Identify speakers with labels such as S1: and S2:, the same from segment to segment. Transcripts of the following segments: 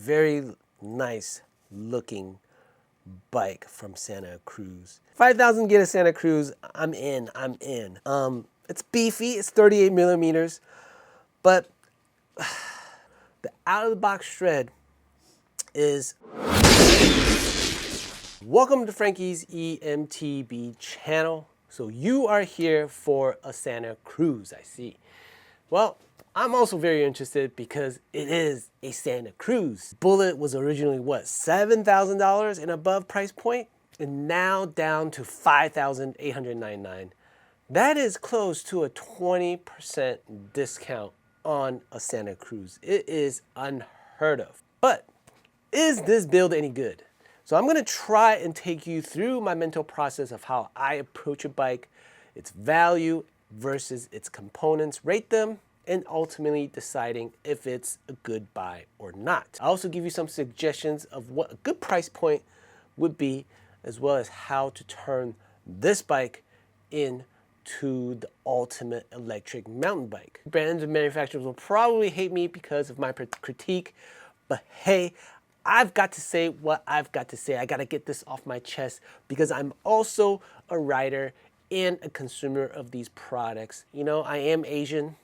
S1: Very nice looking bike from Santa Cruz. 5,000 get a Santa Cruz. I'm in. It's beefy. It's 38 millimeters, but the out of the box shred is. Welcome to Frankie's eMTB channel. So you are here for a Santa Cruz, I see. Well, I'm also very interested because it is a Santa Cruz. Bullit was originally what, $7,000 and above price point, and now down to $5,899. That is close to a 20% discount on a Santa Cruz. It is unheard of. But is this build any good? So I'm gonna try and take you through my mental process of how I approach a bike, its value versus its components, rate them, and ultimately deciding if it's a good buy or not. I also give you some suggestions of what a good price point would be, as well as how to turn this bike into the ultimate electric mountain bike. Brands and manufacturers will probably hate me because of my critique, but hey, I've got to say what I've got to say. I gotta get this off my chest because I'm also a rider and a consumer of these products. You know, I am Asian,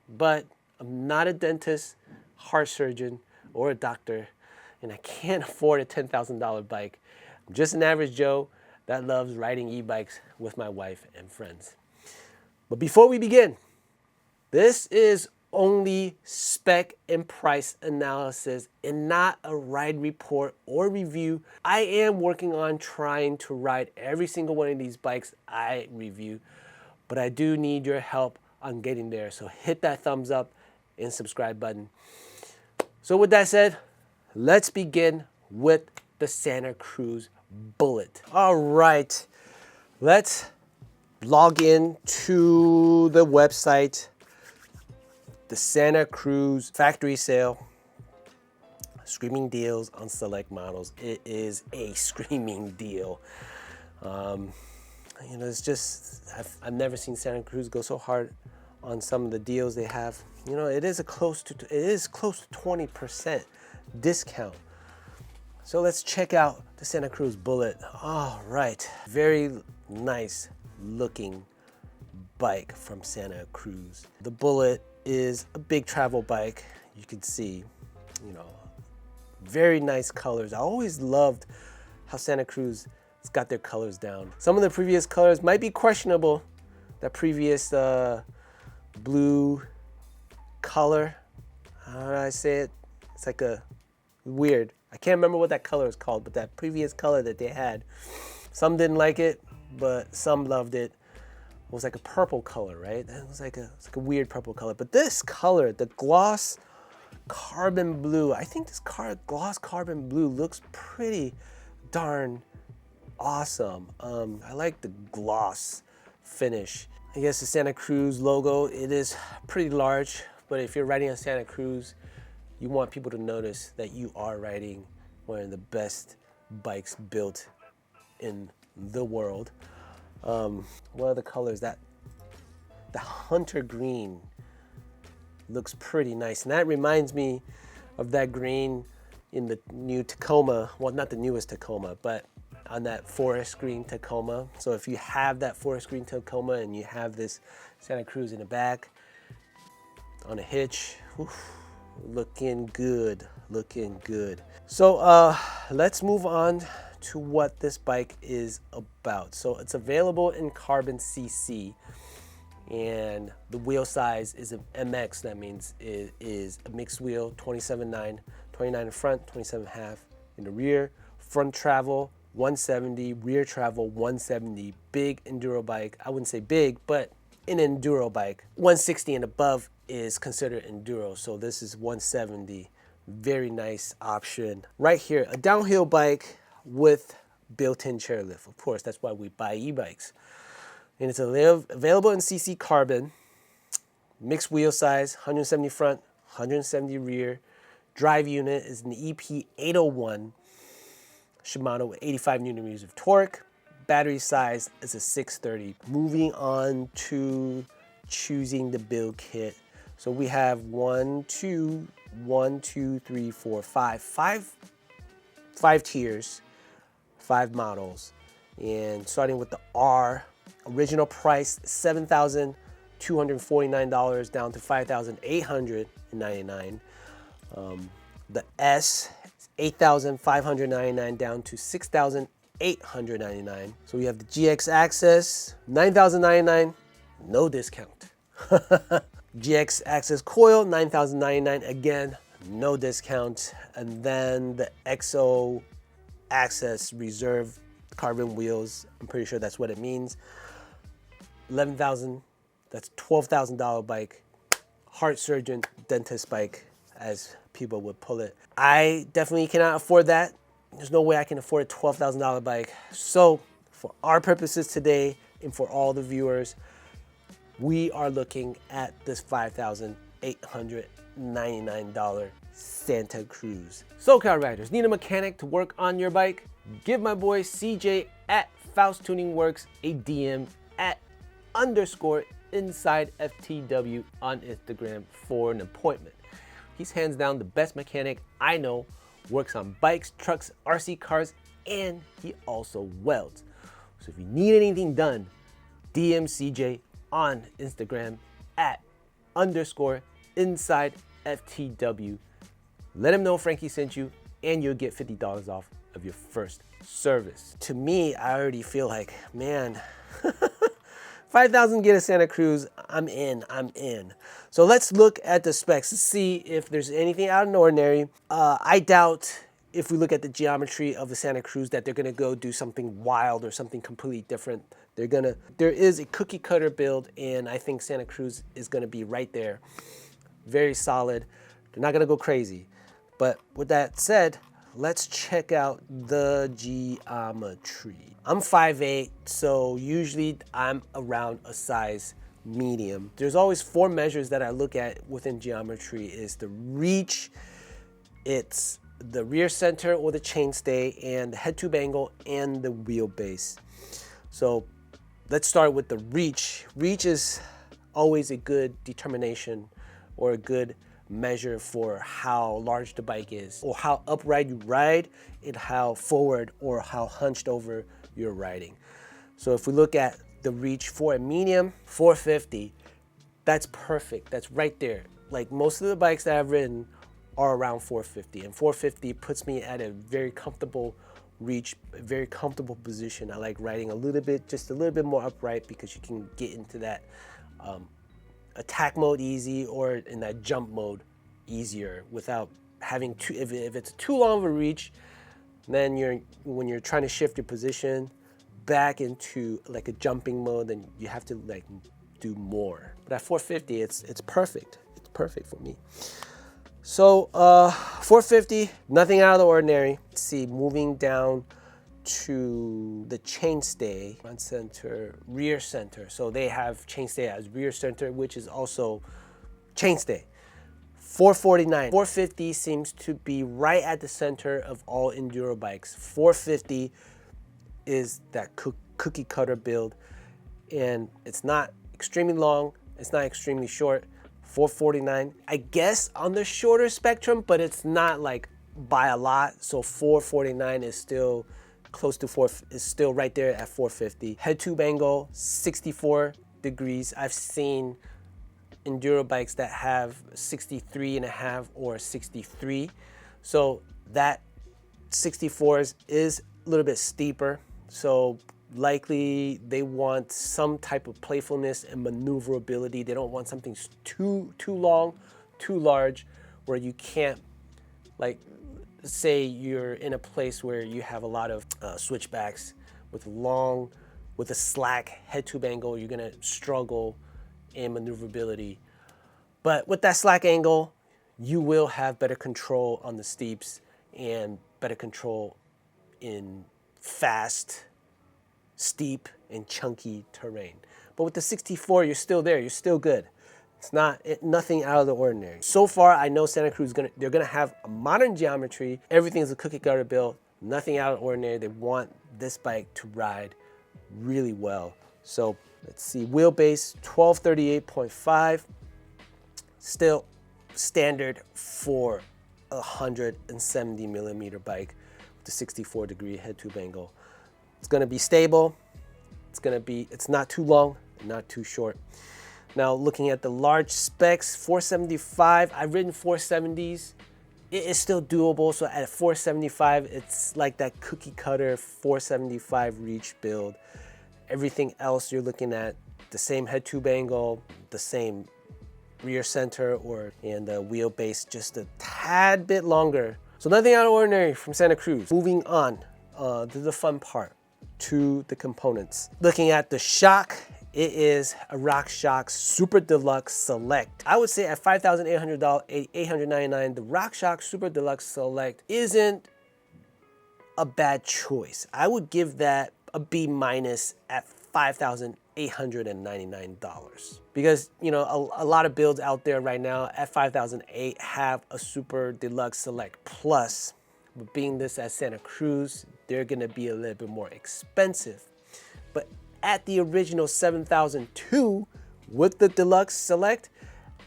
S1: but I'm not a dentist, heart surgeon, or a doctor, and I can't afford a $10,000 bike. I'm just an average Joe that loves riding e-bikes with my wife and friends. But before we begin, this is only spec and price analysis and not a ride report or review. I am working on trying to ride every single one of these bikes I review, but I do need your help on getting there. So hit that thumbs up and subscribe button. So with that said, let's begin with the Santa Cruz Bullit. All right, let's log in to the website. The Santa Cruz factory sale, screaming deals on select models. It is a screaming deal. You know, it's just, I've never seen Santa Cruz go so hard on some of the deals they have. You know, it is close to 20% discount. So let's check out the Santa Cruz Bullit. All right, very nice looking bike from Santa Cruz. The Bullit is a big travel bike. You can see, you know, very nice colors. I always loved how Santa Cruz has got their colors down. Some of the previous colors might be questionable. That previous blue color, how do I say it? It's like a weird, I can't remember what that color is called, but that previous color that they had, some didn't like it, but some loved it. It was like a purple color, right? It was like a weird purple color. But this color, the gloss carbon blue, I think this gloss carbon blue looks pretty darn awesome. I like the gloss finish. I guess the Santa Cruz logo, it is pretty large, but if you're riding a Santa Cruz, you want people to notice that you are riding one of the best bikes built in the world. One of the colors, that the hunter green looks pretty nice, and that reminds me of that green in the new Tacoma. Well, not the newest Tacoma, but on that forest green Tacoma. So if you have that forest green Tacoma and you have this Santa Cruz in the back on a hitch, looking good, looking good. So let's move on to what this bike is about. So it's available in carbon CC, and the wheel size is an MX. That means it is a mixed wheel, 27.9, 29 in front, 27.5 in the rear. Front travel 170, rear travel 170. Big enduro bike. I wouldn't say big, but an enduro bike. 160 and above is considered enduro, so this is 170. Very nice option. Right here, a downhill bike with built-in chairlift. Of course, that's why we buy e-bikes. And it's available in CC carbon, mixed wheel size, 170 front, 170 rear. Drive unit is an EP 801 Shimano with 85 Newton meters of torque. Battery size is a 630. Moving on to choosing the build kit. So we have 1, 2, 1, 2, 3, 4, 5 tiers, 5 models. And starting with the R, original price $7,249 down to $5,899. The S, $8,599 down to $6,899. So we have the GX Access, $9,099, no discount. GX Access Coil, $9,099, again, no discount. And then the XO Access Reserve carbon wheels, I'm pretty sure that's what it means. $11,000, that's $12,000 bike. Heart surgeon, dentist bike, as people would pull it. I definitely cannot afford that. There's no way I can afford a $12,000 bike. So for our purposes today and for all the viewers, we are looking at this $5,899 Santa Cruz. SoCal riders, need a mechanic to work on your bike? Give my boy CJ at Faust Tuning Works a DM at _inside FTW on Instagram for an appointment. He's hands down the best mechanic I know, works on bikes, trucks, RC cars, and he also welds. So if you need anything done, DM CJ on Instagram at _inside FTW. Let him know Frankie sent you and you'll get $50 off of your first service. To me, I already feel like, man, 5,000 get a Santa Cruz, I'm in. So let's look at the specs to see if there's anything out of the ordinary. I doubt if we look at the geometry of the Santa Cruz that they're gonna go do something wild or something completely different. There is a cookie cutter build, and I think Santa Cruz is gonna be right there. Very solid. They're not gonna go crazy. But with that said, let's check out the geometry. I'm 5'8", so usually I'm around a size medium. There's always 4 measures that I look at within geometry. Is the reach, it's the rear center or the chainstay, and the head tube angle and the wheelbase. So let's start with the reach. Reach is always a good determination or a good measure for how large the bike is, or how upright you ride and how forward or how hunched over you're riding. So if we look at the reach for a medium, 450, that's perfect. That's right there. Like most of the bikes that I've ridden are around 450, and 450 puts me at a very comfortable reach, a very comfortable position. I like riding just a little bit more upright because you can get into that attack mode easy, or in that jump mode easier without having to, if it's too long of a reach, then when you're trying to shift your position back into like a jumping mode, then you have to like do more. But at 450, it's perfect. It's perfect for me. So 450, nothing out of the ordinary. Let's see, moving down to the chainstay, front center, rear center. So they have chainstay as rear center, which is also chainstay. 449. 450 seems to be right at the center of all enduro bikes. 450 is that cookie cutter build, and it's not extremely long, it's not extremely short. 449, I guess on the shorter spectrum, but it's not like by a lot. So 449 is still close to is still right there at 450. Head tube angle, 64 degrees. I've seen enduro bikes that have 63.5 or 63. So that 64 is a little bit steeper. So likely they want some type of playfulness and maneuverability. They don't want something too long, too large, where you can't, like, say you're in a place where you have a lot of switchbacks with a slack head tube angle, you're gonna struggle in maneuverability. But with that slack angle, you will have better control on the steeps and better control in fast, steep, and chunky terrain. But with the 64, you're still there, you're still good. It's nothing out of the ordinary. So far, I know Santa Cruz they're gonna have a modern geometry. Everything's a cookie cutter build, nothing out of the ordinary. They want this bike to ride really well. So let's see, wheelbase 1238.5, still standard for a 170 millimeter bike with a 64-degree head tube angle. It's gonna be stable. It's not too long, not too short. Now looking at the large specs, 475, I've ridden 470s. It is still doable, so at 475, it's like that cookie cutter 475 reach build. Everything else you're looking at, the same head tube angle, the same rear center and the wheelbase just a tad bit longer. So nothing out of ordinary from Santa Cruz. Moving on to the fun part, to the components. Looking at the shock, it is a RockShox Super Deluxe Select. I would say at $5,800, $899, the RockShox Super Deluxe Select isn't a bad choice. I would give that a B- at $5,899 because, you know, a lot of builds out there right now at $5,008 have a Super Deluxe Select Plus. But being this at Santa Cruz, they're gonna be a little bit more expensive. But at the original $7,002 with the Deluxe Select,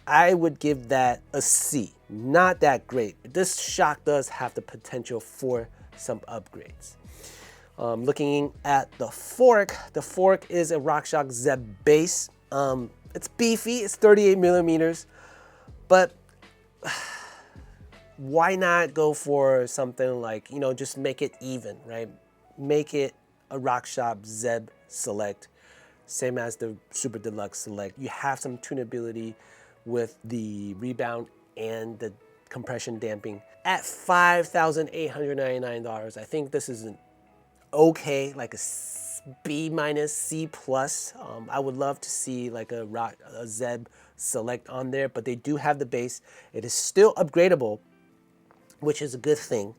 S1: I would give that a C. Not that great. This shock does have the potential for some upgrades. Looking at the fork is a RockShox Zeb base. It's beefy, it's 38 millimeters, but why not go for something like, you know, just make it even, right? Make it a RockShox Zeb Select, same as the Super Deluxe Select. You have some tunability with the rebound and the compression damping. At $5,899, I think this is an okay, like a B-, C+. I would love to see like a Zeb Select on there, but they do have the base. It is still upgradable, which is a good thing.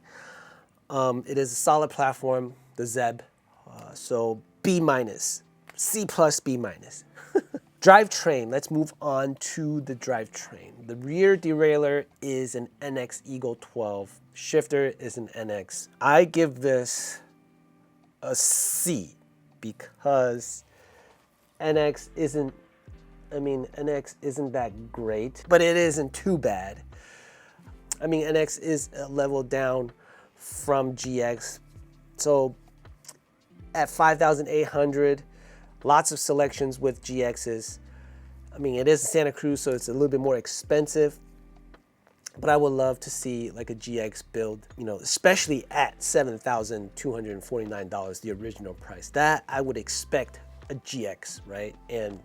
S1: It is a solid platform, the Zeb, so B-, C+, B-. Drivetrain, let's move on to the drivetrain. The rear derailleur is an NX Eagle 12. Shifter is an NX. I give this a C because NX isn't that great, but it isn't too bad. I mean, NX is a level down from GX. So at $5,800, lots of selections with GXs. I mean, it is Santa Cruz, so it's a little bit more expensive, but I would love to see like a GX build, you know, especially at $7,249, the original price. That I would expect a GX, right? And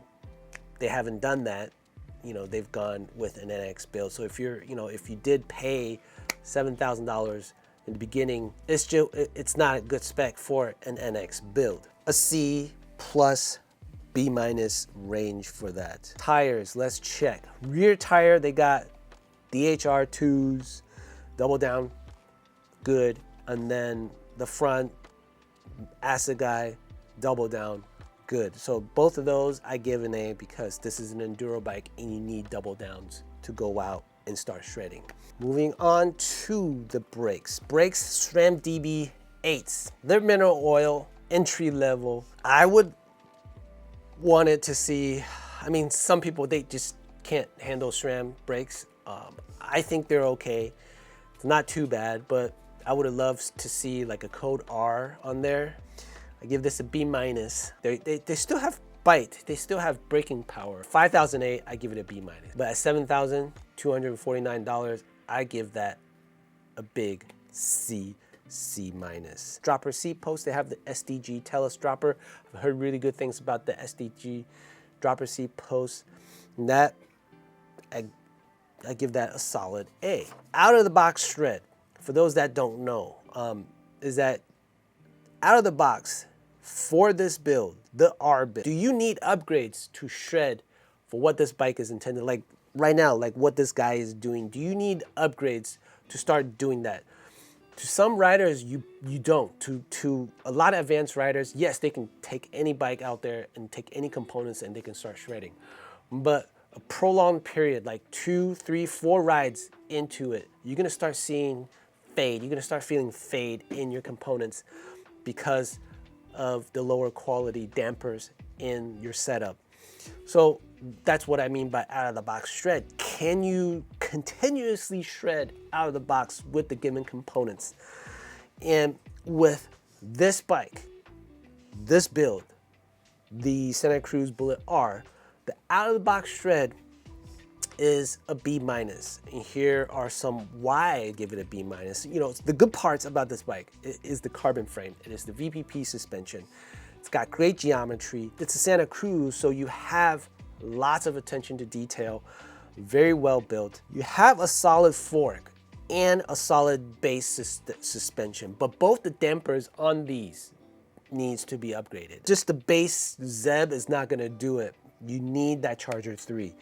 S1: they haven't done that. You know, they've gone with an NX build. So if you're, you know, if you did pay $7,000 in the beginning, it's not a good spec for an NX build. A C+, B- range for that. Tires, let's check. Rear tire, they got the HR2s, double down, good. And then the front, Assegai, double down, good. So both of those I give an A because this is an enduro bike and you need double downs to go out and start shredding. Moving on to the brakes. Brakes, SRAM DB8s. They're mineral oil, entry level. I would want it to see, I mean, some people, they just can't handle SRAM brakes. I think they're okay. It's not too bad, but I would have loved to see like a code R on there. I give this a B-. They still have bite. They still have braking power. $5,008, I give it a B-. But at $7,249, I give that a big C, C-. Dropper seat post, they have the SDG Telus dropper. I've heard really good things about the SDG dropper seat post. And that, I give that a solid A. Out of the box shred, for those that don't know, is that out of the box for this build, the R build, do you need upgrades to shred for what this bike is intended? Like right now, like what this guy is doing, do you need upgrades to start doing that? To some riders, you don't. To a lot of advanced riders, yes, they can take any bike out there and take any components and they can start shredding. But a prolonged period, like 2, 3, 4 rides into it, you're gonna start seeing fade. You're gonna start feeling fade in your components because of the lower quality dampers in your setup. So that's what I mean by out of the box shred. Can you continuously shred out of the box with the given components. And with this bike, this build, the Santa Cruz Bullit R, the out-of-the-box shred is a B-. And here are some why I give it a B-. You know, the good parts about this bike is the carbon frame. It is the VPP suspension. It's got great geometry. It's a Santa Cruz, so you have lots of attention to detail, very well built. You have a solid fork and a solid base suspension, but both the dampers on these needs to be upgraded. Just the base Zeb is not gonna do it. You need that Charger 3.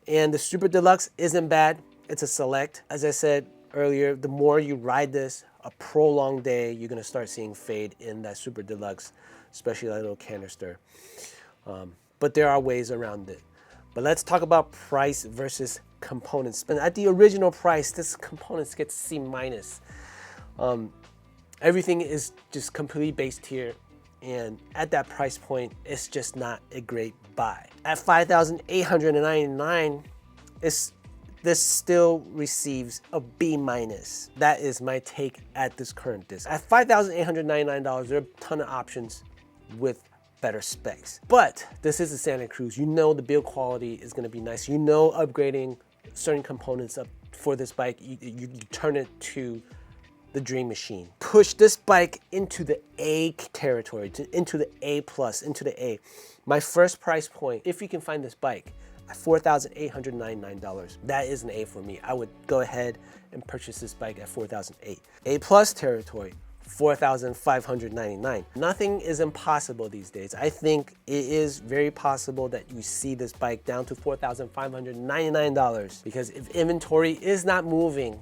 S1: And the Super Deluxe isn't bad. It's a select. As I said earlier, the more you ride this, a prolonged day, you're gonna start seeing fade in that Super Deluxe, especially that little canister. But there are ways around it. But let's talk about price versus components. And at the original price, this components gets C-. Everything is just completely based here, and at that price point, it's just not a great buy. At $5,899, this still receives a B-. That is my take at this current disc. At $5,899, there are a ton of options with better specs. But this is a Santa Cruz. You know the build quality is gonna be nice. You know upgrading certain components up for this bike, you turn it to the dream machine. Push this bike into the A territory, into the A+, into the A. My first price point, if you can find this bike, at $4,899. That is an A for me. I would go ahead and purchase this bike at $4,008. A+ territory, $4,599. Nothing is impossible these days. I think it is very possible that you see this bike down to $4,599, because if inventory is not moving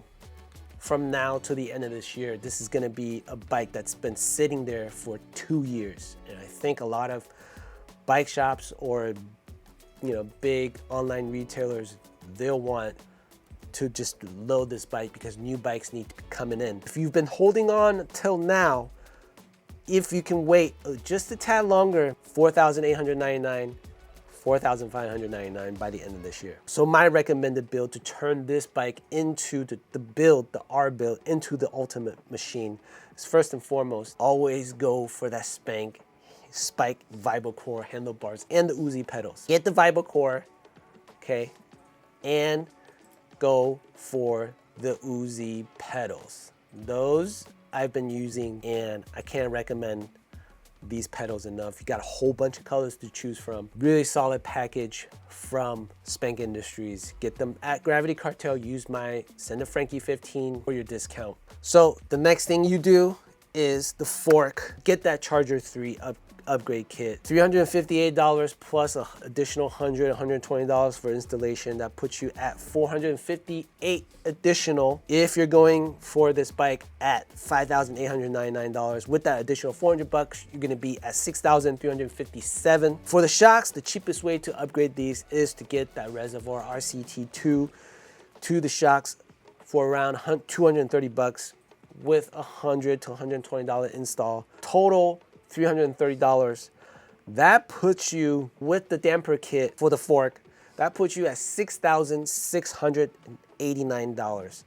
S1: from now to the end of this year, this is gonna be a bike that's been sitting there for 2 years. And I think a lot of bike shops or big online retailers, they'll want to just load this bike because new bikes need to be coming in. If you've been holding on till now, if you can wait just a tad longer, $4,899, $4,599 by the end of this year. So my recommended build to turn this bike into the R build, into the ultimate machine is, first and foremost, always go for that Spike Vibrocore handlebars and the Uzi pedals. Get the Vibrocore, okay, and go for the Uzi pedals. Those I've been using, and I can't recommend these pedals enough. You got a whole bunch of colors to choose from. Really solid package from Spec Industries. Get them at Gravity Cartel. Use my Send a Frankie 15 for your discount. So the next thing you do is the fork. Get that Charger 3 upgrade kit. $358 plus an additional $120 for installation. That puts you at $458 additional. If you're going for this bike at $5,899, with that additional $400, you're gonna be at $6,357. For the shocks, the cheapest way to upgrade these is to get that Reservoir RCT2 to the shocks for around $230 with a $100 to $120 install. Total $330. That puts you, with the damper kit for the fork, that puts you at $6,689.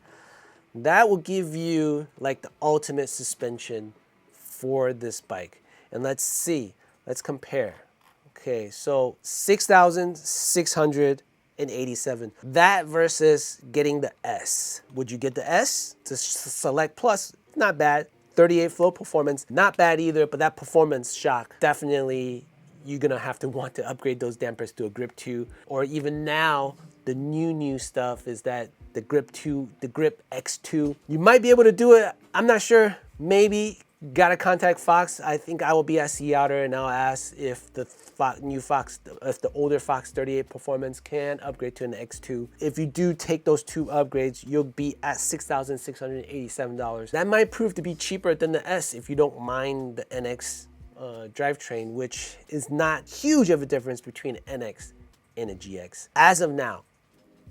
S1: That will give you like the ultimate suspension for this bike. And let's see, let's compare. Okay, so $6,687. That versus getting the S. Would you get the S? To Select Plus, not bad. 38 flow performance, not bad either, but that performance shock, definitely you're gonna have to want to upgrade those dampers to a Grip 2, or even now, the new stuff is that the Grip 2, the Grip X2. You might be able to do it, I'm not sure, maybe. Gotta contact Fox. I think I will be at Sea Otter and I'll ask if the older Fox 38 performance can upgrade to an X2. If you do take those two upgrades, you'll be at $6,687. That might prove to be cheaper than the S if you don't mind the NX drivetrain, which is not huge of a difference between an NX and a GX. As of now,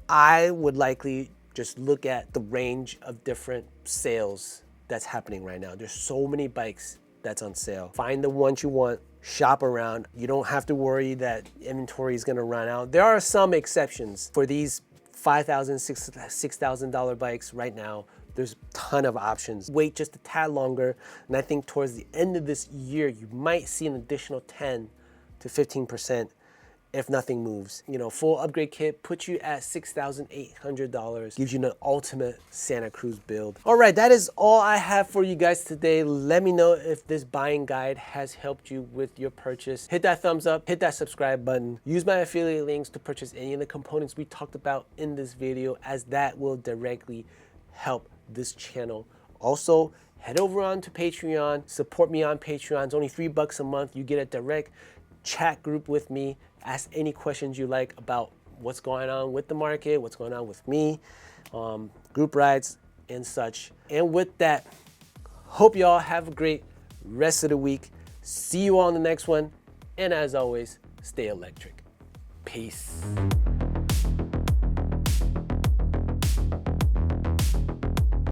S1: I would likely just look at the range of different sales that's happening right now. There's so many bikes that's on sale. Find the ones you want, shop around. You don't have to worry that inventory is gonna run out. There are some exceptions for these $5,000, $6,000 bikes right now. There's a ton of options. Wait just a tad longer, and I think towards the end of this year, you might see an additional 10 to 15% if nothing moves. You know, full upgrade kit puts you at $6,800, gives you an ultimate Santa Cruz build. All right, that is all I have for you guys today. Let me know if this buying guide has helped you with your purchase. Hit that thumbs up, hit that subscribe button. Use my affiliate links to purchase any of the components we talked about in this video, as that will directly help this channel. Also, head over on to Patreon, support me on Patreon. It's only $3 a month. You get a direct chat group with me. Ask any questions you like about what's going on with the market, what's going on with me, group rides and such. And with that, hope y'all have a great rest of the week. See you all in the next one. And as always, stay electric. Peace.